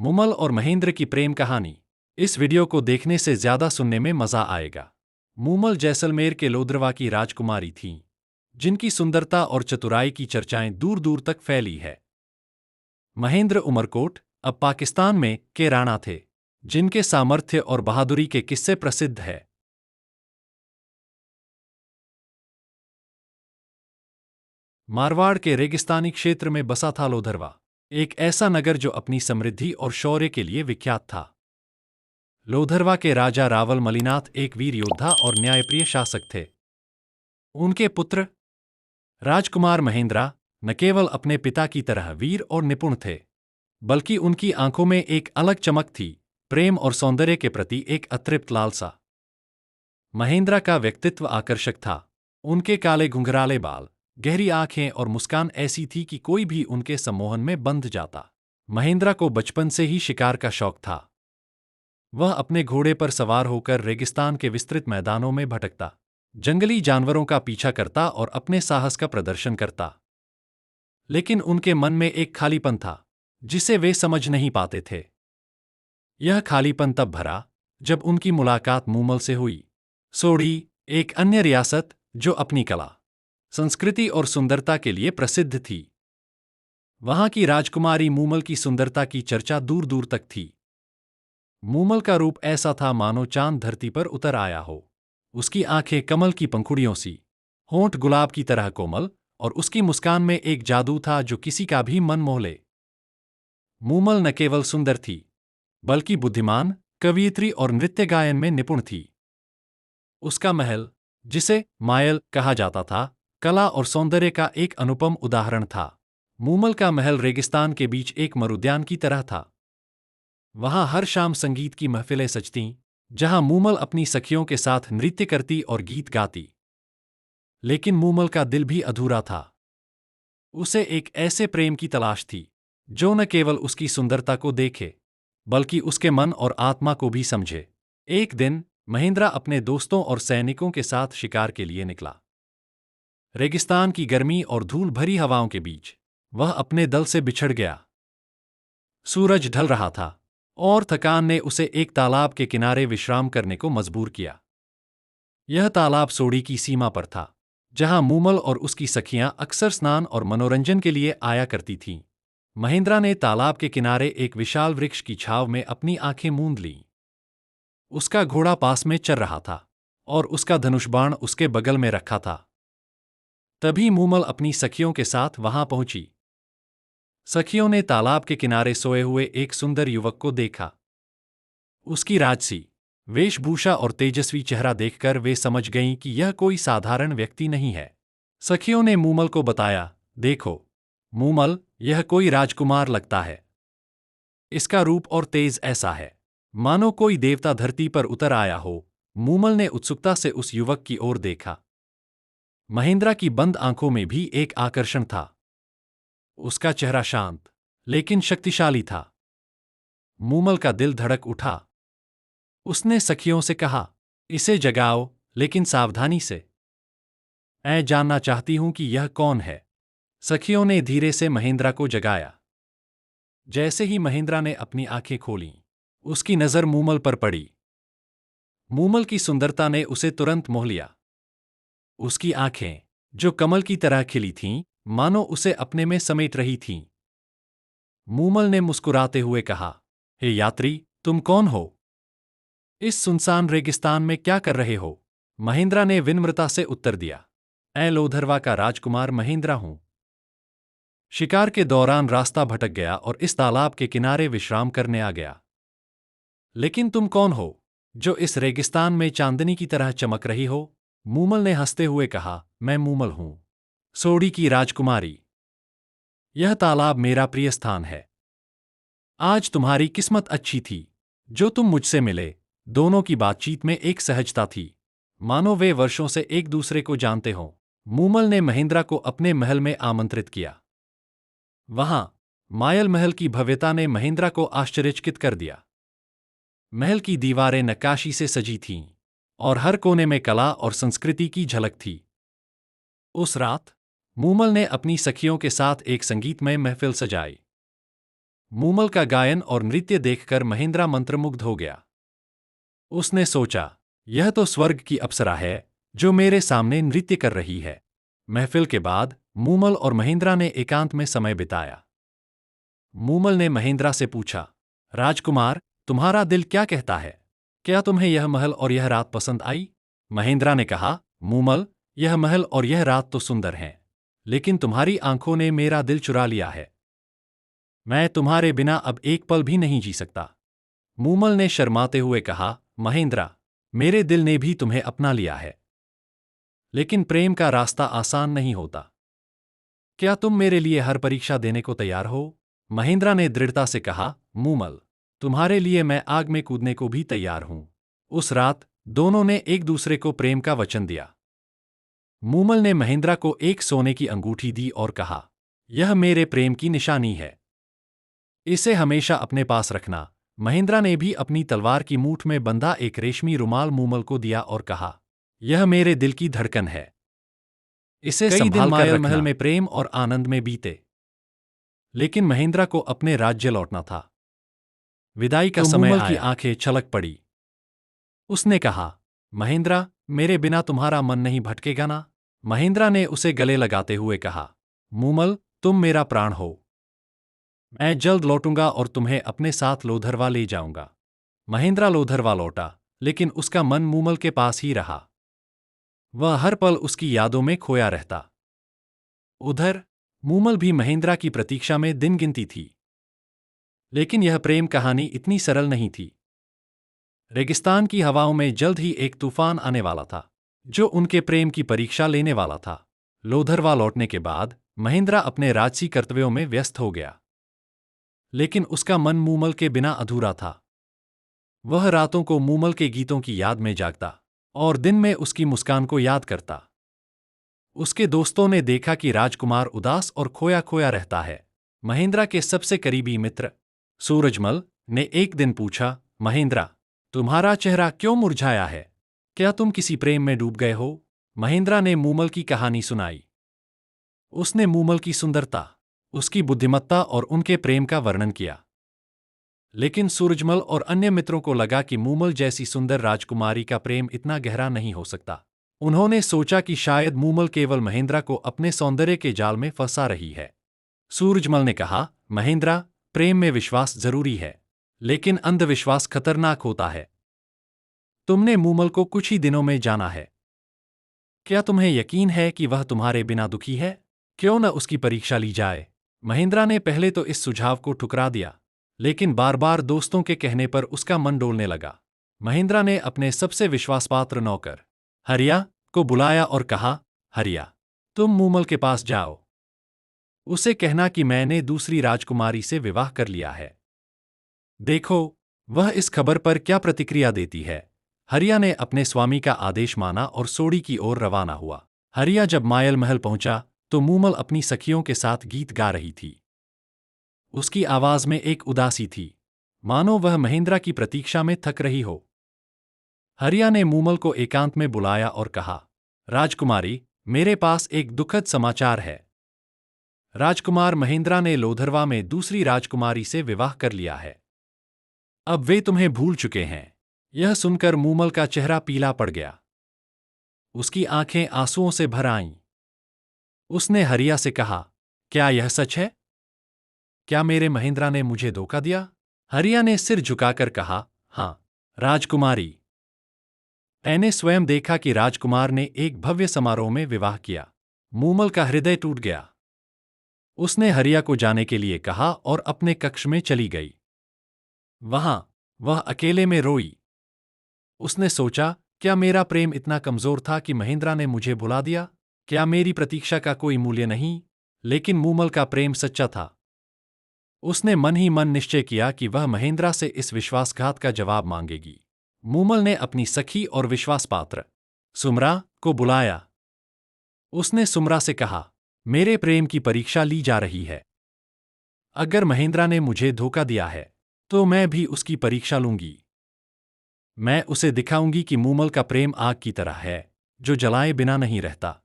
मूमल और महेंद्र की प्रेम कहानी। इस वीडियो को देखने से ज्यादा सुनने में मजा आएगा। मूमल जैसलमेर के लोधरवा की राजकुमारी थीं, जिनकी सुंदरता और चतुराई की चर्चाएं दूर दूर तक फैली है। महेंद्र उमरकोट, अब पाकिस्तान में, के राणा थे, जिनके सामर्थ्य और बहादुरी के किस्से प्रसिद्ध है। मारवाड़ के रेगिस्तानी क्षेत्र में बसा था लोधरवा, एक ऐसा नगर जो अपनी समृद्धि और शौर्य के लिए विख्यात था। लोधरवा के राजा रावल मलिनाथ एक वीर योद्धा और न्यायप्रिय शासक थे। उनके पुत्र राजकुमार महेंद्रा न केवल अपने पिता की तरह वीर और निपुण थे, बल्कि उनकी आंखों में एक अलग चमक थी, प्रेम और सौंदर्य के प्रति एक अतृप्त लालसा। महेंद्रा का व्यक्तित्व आकर्षक था। उनके काले घुंघराले बाल, गहरी आंखें और मुस्कान ऐसी थी कि कोई भी उनके सम्मोहन में बंध जाता। महेंद्रा को बचपन से ही शिकार का शौक था। वह अपने घोड़े पर सवार होकर रेगिस्तान के विस्तृत मैदानों में भटकता, जंगली जानवरों का पीछा करता और अपने साहस का प्रदर्शन करता। लेकिन उनके मन में एक खालीपन था, जिसे वे समझ नहीं पाते थे। यह खालीपन तब भरा जब उनकी मुलाकात मूमल से हुई। सोढ़ी, एक अन्य रियासत जो अपनी कला, संस्कृति और सुंदरता के लिए प्रसिद्ध थी। वहां की राजकुमारी मूमल की सुंदरता की चर्चा दूर दूर तक थी। मूमल का रूप ऐसा था मानो चांद धरती पर उतर आया हो। उसकी आंखें कमल की पंखुड़ियों सी, होंठ गुलाब की तरह कोमल, और उसकी मुस्कान में एक जादू था जो किसी का भी मन मोह ले। मूमल न केवल सुंदर थी, बल्कि बुद्धिमान, कवयित्री और नृत्य गायन में निपुण थी। उसका महल, जिसे मायल कहा जाता था, कला और सौंदर्य का एक अनुपम उदाहरण था। मूमल का महल रेगिस्तान के बीच एक मरुद्यान की तरह था। वहां हर शाम संगीत की महफिलें सजतीं, जहां मूमल अपनी सखियों के साथ नृत्य करती और गीत गाती। लेकिन मूमल का दिल भी अधूरा था। उसे एक ऐसे प्रेम की तलाश थी, जो न केवल उसकी सुंदरता को देखे, बल्कि उसके मन और आत्मा को भी समझे। एक दिन महेंद्रा अपने दोस्तों और सैनिकों के साथ शिकार के लिए निकला। रेगिस्तान की गर्मी और धूल भरी हवाओं के बीच वह अपने दल से बिछड़ गया। सूरज ढल रहा था और थकान ने उसे एक तालाब के किनारे विश्राम करने को मजबूर किया। यह तालाब सोढ़ी की सीमा पर था, जहां मूमल और उसकी सखियां अक्सर स्नान और मनोरंजन के लिए आया करती थीं। महेंद्रा ने तालाब के किनारे एक विशाल वृक्ष की छांव में अपनी आंखें मूंद लीं। उसका घोड़ा पास में चल रहा था और उसका धनुष बाण उसके बगल में रखा था। तभी मूमल अपनी सखियों के साथ वहां पहुंची। सखियों ने तालाब के किनारे सोए हुए एक सुंदर युवक को देखा। उसकी राजसी वेशभूषा और तेजस्वी चेहरा देखकर वे समझ गईं कि यह कोई साधारण व्यक्ति नहीं है। सखियों ने मूमल को बताया, देखो मूमल, यह कोई राजकुमार लगता है। इसका रूप और तेज ऐसा है, मानो कोई देवता धरती पर उतर आया हो। मूमल ने उत्सुकता से उस युवक की ओर देखा। महेंद्रा की बंद आंखों में भी एक आकर्षण था। उसका चेहरा शांत लेकिन शक्तिशाली था। मूमल का दिल धड़क उठा। उसने सखियों से कहा, इसे जगाओ, लेकिन सावधानी से। मैं जानना चाहती हूं कि यह कौन है। सखियों ने धीरे से महेंद्रा को जगाया। जैसे ही महेंद्रा ने अपनी आंखें खोलीं, उसकी नजर मूमल पर पड़ी। मूमल की सुंदरता ने उसे तुरंत मोह लिया। उसकी आंखें, जो कमल की तरह खिली थीं, मानो उसे अपने में समेट रही थीं। मूमल ने मुस्कुराते हुए कहा, हे यात्री, तुम कौन हो? इस सुनसान रेगिस्तान में क्या कर रहे हो? महेंद्रा ने विनम्रता से उत्तर दिया, मैं लोधरवा का राजकुमार महेंद्रा हूं। शिकार के दौरान रास्ता भटक गया और इस तालाब के किनारे विश्राम करने आ गया। लेकिन तुम कौन हो, जो इस रेगिस्तान में चांदनी की तरह चमक रही हो? मूमल ने हंसते हुए कहा, मैं मूमल हूं, सोढ़ी की राजकुमारी। यह तालाब मेरा प्रिय स्थान है। आज तुम्हारी किस्मत अच्छी थी, जो तुम मुझसे मिले। दोनों की बातचीत में एक सहजता थी, मानो वे वर्षों से एक दूसरे को जानते हों। मूमल ने महेंद्रा को अपने महल में आमंत्रित किया। वहां मायल महल की भव्यता ने महेंद्रा को आश्चर्यचकित कर दिया। महल की दीवारें नक्काशी से सजी थीं और हर कोने में कला और संस्कृति की झलक थी। उस रात मूमल ने अपनी सखियों के साथ एक संगीतमय महफिल सजाई। मूमल का गायन और नृत्य देखकर महेंद्रा मंत्रमुग्ध हो गया। उसने सोचा, यह तो स्वर्ग की अप्सरा है जो मेरे सामने नृत्य कर रही है। महफिल के बाद मूमल और महेंद्रा ने एकांत में समय बिताया। मूमल ने महेंद्रा से पूछा, राजकुमार, तुम्हारा दिल क्या कहता है? क्या तुम्हें यह महल और यह रात पसंद आई? महेंद्रा ने कहा, मूमल, यह महल और यह रात तो सुंदर हैं, लेकिन तुम्हारी आंखों ने मेरा दिल चुरा लिया है। मैं तुम्हारे बिना अब एक पल भी नहीं जी सकता। मूमल ने शर्माते हुए कहा, महेंद्रा, मेरे दिल ने भी तुम्हें अपना लिया है, लेकिन प्रेम का रास्ता आसान नहीं होता। क्या तुम मेरे लिए हर परीक्षा देने को तैयार हो? महेंद्रा ने दृढ़ता से कहा, मूमल, तुम्हारे लिए मैं आग में कूदने को भी तैयार हूं। उस रात दोनों ने एक दूसरे को प्रेम का वचन दिया। मूमल ने महेंद्रा को एक सोने की अंगूठी दी और कहा, यह मेरे प्रेम की निशानी है, इसे हमेशा अपने पास रखना। महेंद्रा ने भी अपनी तलवार की मूठ में बंधा एक रेशमी रुमाल मूमल को दिया और कहा, यह मेरे दिल की धड़कन है, इसे कई दिन मायल महल में प्रेम और आनंद में बीते। लेकिन महेंद्रा को अपने राज्य लौटना था। विदाई का समय मूमल की आंखें छलक पड़ी। उसने कहा, महेंद्रा, मेरे बिना तुम्हारा मन नहीं भटकेगा ना? महेंद्रा ने उसे गले लगाते हुए कहा, मूमल, तुम मेरा प्राण हो। मैं जल्द लौटूंगा और तुम्हें अपने साथ लोधरवा ले जाऊंगा। महेंद्रा लोधरवा लौटा, लेकिन उसका मन मूमल के पास ही रहा। वह हर पल उसकी यादों में खोया रहता। उधर मूमल भी महेंद्रा की प्रतीक्षा में दिन गिनती थी। लेकिन यह प्रेम कहानी इतनी सरल नहीं थी। रेगिस्तान की हवाओं में जल्द ही एक तूफान आने वाला था, जो उनके प्रेम की परीक्षा लेने वाला था। लोधरवा लौटने के बाद महेंद्रा अपने राजसी कर्तव्यों में व्यस्त हो गया, लेकिन उसका मन मूमल के बिना अधूरा था। वह रातों को मूमल के गीतों की याद में जागता और दिन में उसकी मुस्कान को याद करता। उसके दोस्तों ने देखा कि राजकुमार उदास और खोया खोया रहता है। महेंद्रा के सबसे करीबी मित्र सूरजमल ने एक दिन पूछा, महेंद्रा, तुम्हारा चेहरा क्यों मुरझाया है? क्या तुम किसी प्रेम में डूब गए हो? महेंद्रा ने मूमल की कहानी सुनाई। उसने मूमल की सुंदरता, उसकी बुद्धिमत्ता और उनके प्रेम का वर्णन किया। लेकिन सूरजमल और अन्य मित्रों को लगा कि मूमल जैसी सुंदर राजकुमारी का प्रेम इतना गहरा नहीं हो सकता। उन्होंने सोचा कि शायद मूमल केवल महेंद्रा को अपने सौंदर्य के जाल में फंसा रही है। सूरजमल ने कहा, महेंद्रा, प्रेम में विश्वास जरूरी है, लेकिन अंधविश्वास खतरनाक होता है। तुमने मूमल को कुछ ही दिनों में जाना है। क्या तुम्हें यकीन है कि वह तुम्हारे बिना दुखी है? क्यों न उसकी परीक्षा ली जाए? महेंद्रा ने पहले तो इस सुझाव को ठुकरा दिया, लेकिन बार बार दोस्तों के कहने पर उसका मन डोलने लगा। महेंद्रा ने अपने सबसे विश्वासपात्र नौकर हरिया को बुलाया और कहा, हरिया, तुम मूमल के पास जाओ। उसे कहना कि मैंने दूसरी राजकुमारी से विवाह कर लिया है। देखो, वह इस खबर पर क्या प्रतिक्रिया देती है। हरिया ने अपने स्वामी का आदेश माना और सोडी की ओर रवाना हुआ। हरिया जब मायल महल पहुंचा तो मूमल अपनी सखियों के साथ गीत गा रही थी। उसकी आवाज में एक उदासी थी, मानो वह महेंद्रा की प्रतीक्षा में थक रही हो। हरिया ने मूमल को एकांत में बुलाया और कहा, राजकुमारी, मेरे पास एक दुखद समाचार है। राजकुमार महेंद्रा ने लोधरवा में दूसरी राजकुमारी से विवाह कर लिया है। अब वे तुम्हें भूल चुके हैं। यह सुनकर मूमल का चेहरा पीला पड़ गया। उसकी आंखें आंसुओं से भर आईं। उसने हरिया से कहा, क्या यह सच है? क्या मेरे महेंद्रा ने मुझे धोखा दिया? हरिया ने सिर झुकाकर कहा, हाँ, राजकुमारी। मैंने स्वयं देखा कि राजकुमार ने एक भव्य समारोह में विवाह किया। मूमल का हृदय टूट गया। उसने हरिया को जाने के लिए कहा और अपने कक्ष में चली गई। वहां वह अकेले में रोई। उसने सोचा, क्या मेरा प्रेम इतना कमजोर था कि महेंद्रा ने मुझे भुला दिया? क्या मेरी प्रतीक्षा का कोई मूल्य नहीं? लेकिन मूमल का प्रेम सच्चा था। उसने मन ही मन निश्चय किया कि वह महेंद्रा से इस विश्वासघात का जवाब मांगेगी। मूमल ने अपनी सखी और विश्वासपात्र सुमरा को बुलाया। उसने सुमरा से कहा, मेरे प्रेम की परीक्षा ली जा रही है। अगर महेंद्रा ने मुझे धोखा दिया है तो मैं भी उसकी परीक्षा लूंगी। मैं उसे दिखाऊंगी कि मूमल का प्रेम आग की तरह है, जो जलाए बिना नहीं रहता।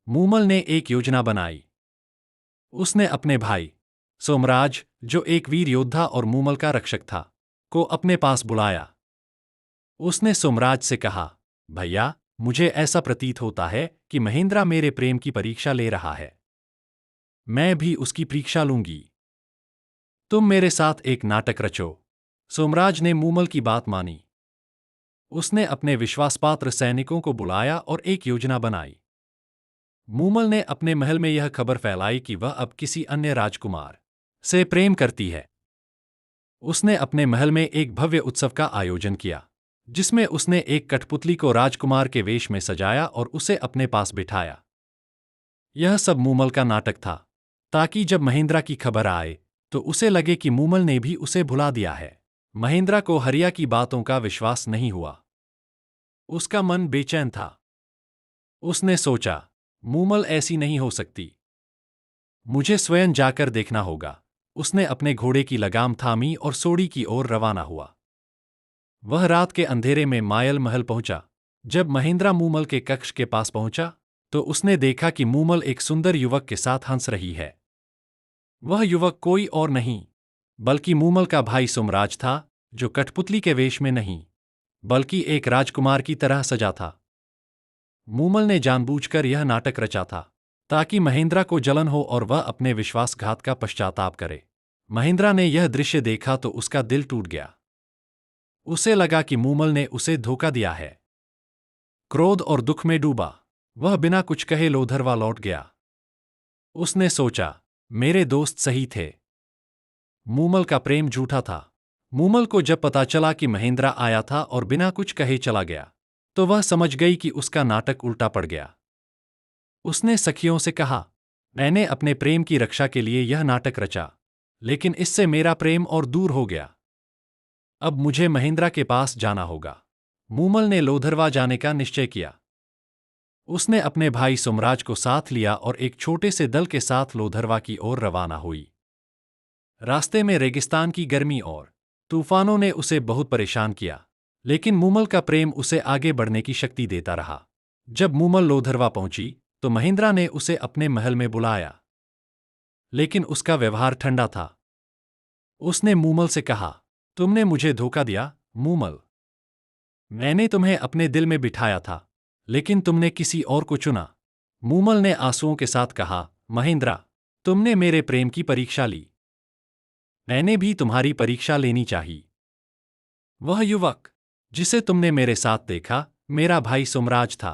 मूमल ने एक योजना बनाई। उसने अपने भाई सोमराज जो एक वीर योद्धा और मूमल का रक्षक था, को अपने पास बुलाया। उसने सोमराज से कहा, भैया, मुझे ऐसा प्रतीत होता है कि महेंद्र मेरे प्रेम की परीक्षा ले रहा है। मैं भी उसकी परीक्षा लूंगी। तुम मेरे साथ एक नाटक रचो। सोमराज ने मूमल की बात मानी। उसने अपने विश्वासपात्र सैनिकों को बुलाया और एक योजना बनाई। मूमल ने अपने महल में यह खबर फैलाई कि वह अब किसी अन्य राजकुमार से प्रेम करती है। उसने अपने महल में एक भव्य उत्सव का आयोजन किया, जिसमें उसने एक कठपुतली को राजकुमार के वेश में सजाया और उसे अपने पास बिठाया। यह सब मूमल का नाटक था, ताकि जब महेंद्र की खबर आए तो उसे लगे कि मूमल ने भी उसे भुला दिया है। महेंद्र को हरिया की बातों का विश्वास नहीं हुआ। उसका मन बेचैन था। उसने सोचा, मूमल ऐसी नहीं हो सकती। मुझे स्वयं जाकर देखना होगा। उसने अपने घोड़े की लगाम थामी और सोडी की ओर रवाना हुआ। वह रात के अंधेरे में मायल महल पहुंचा। जब महेंद्र मूमल के कक्ष के पास पहुंचा तो उसने देखा कि मूमल एक सुंदर युवक के साथ हंस रही है। वह युवक कोई और नहीं बल्कि मूमल का भाई सोमराज था, जो कठपुतली के वेश में नहीं बल्कि एक राजकुमार की तरह सजा था। मूमल ने जानबूझकर यह नाटक रचा था ताकि महेंद्र को जलन हो और वह अपने विश्वासघात का पश्चाताप करे। महेंद्र ने यह दृश्य देखा तो उसका दिल टूट गया। उसे लगा कि मूमल ने उसे धोखा दिया है। क्रोध और दुख में डूबा, वह बिना कुछ कहे लोधरवा लौट गया। उसने सोचा, मेरे दोस्त सही थे। मूमल का प्रेम झूठा था। मूमल को जब पता चला कि महेंद्र आया था और बिना कुछ कहे चला गया, तो वह समझ गई कि उसका नाटक उल्टा पड़ गया। उसने सखियों से कहा, मैंने अपने प्रेम की रक्षा के लिए यह नाटक रचा, लेकिन इससे मेरा प्रेम और दूर हो गया। अब मुझे महेंद्र के पास जाना होगा। मूमल ने लोधरवा जाने का निश्चय किया। उसने अपने भाई सोमराज को साथ लिया और एक छोटे से दल के साथ लोधरवा की ओर रवाना हुई। रास्ते में रेगिस्तान की गर्मी और तूफानों ने उसे बहुत परेशान किया, लेकिन मूमल का प्रेम उसे आगे बढ़ने की शक्ति देता रहा। जब मूमल लोधरवा पहुंची तो महेंद्र ने उसे अपने महल में बुलाया, लेकिन उसका व्यवहार ठंडा था। उसने मूमल से कहा, तुमने मुझे धोखा दिया, मूमल। मैंने तुम्हें अपने दिल में बिठाया था, लेकिन तुमने किसी और को चुना। मूमल ने आंसुओं के साथ कहा, महेंद्र, तुमने मेरे प्रेम की परीक्षा ली। मैंने भी तुम्हारी परीक्षा लेनी चाहिए। वह युवक जिसे तुमने मेरे साथ देखा, मेरा भाई सोमराज था।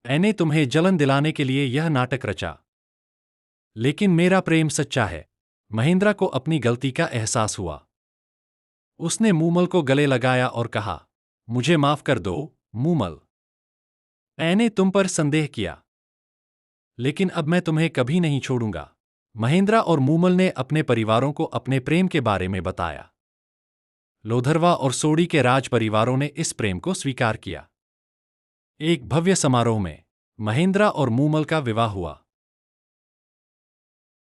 मैंने तुम्हें जलन दिलाने के लिए यह नाटक रचा, लेकिन मेरा प्रेम सच्चा है। महेंद्र को अपनी गलती का एहसास हुआ। उसने मूमल को गले लगाया और कहा, मुझे माफ कर दो, मूमल। मैंने तुम पर संदेह किया, लेकिन अब मैं तुम्हें कभी नहीं छोड़ूंगा। महेंद्र और मूमल ने अपने परिवारों को अपने प्रेम के बारे में बताया। लोधरवा और सोडी के राज परिवारों ने इस प्रेम को स्वीकार किया। एक भव्य समारोह में महेंद्र और मूमल का विवाह हुआ।